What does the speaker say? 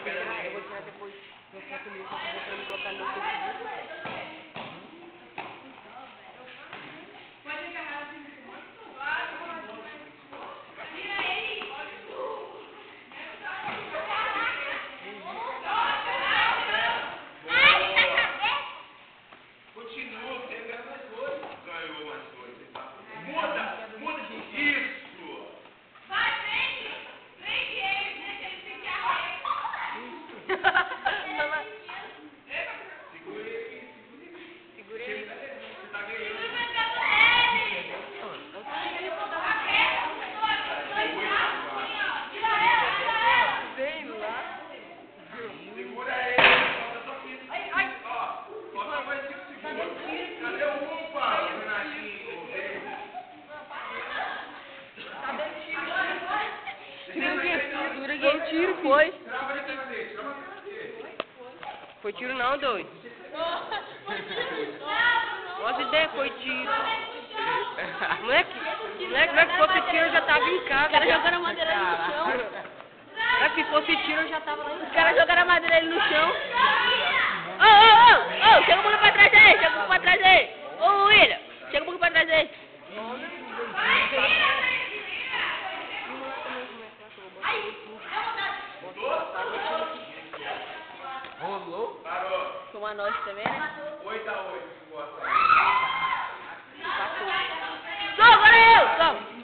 tirar depois no foto mesmo, pra me colocar no Facebook. Tiro foi. Foi tiro não, doido. Nossa ideia foi tiro. Moleque, se fosse tiro eu já tava em casa. Os caras jogaram a madeira no chão. Se fosse tiro eu já tava lá em casa. Os caras jogaram a madeira no chão. Ô, chega um pouco pra trás aí, chega um pouco pra trás aí. Ô, William, chega um pouco pra trás aí. Rolou? Parou. Como a nós também, né? 8-8. Gol, agora eu! Gol!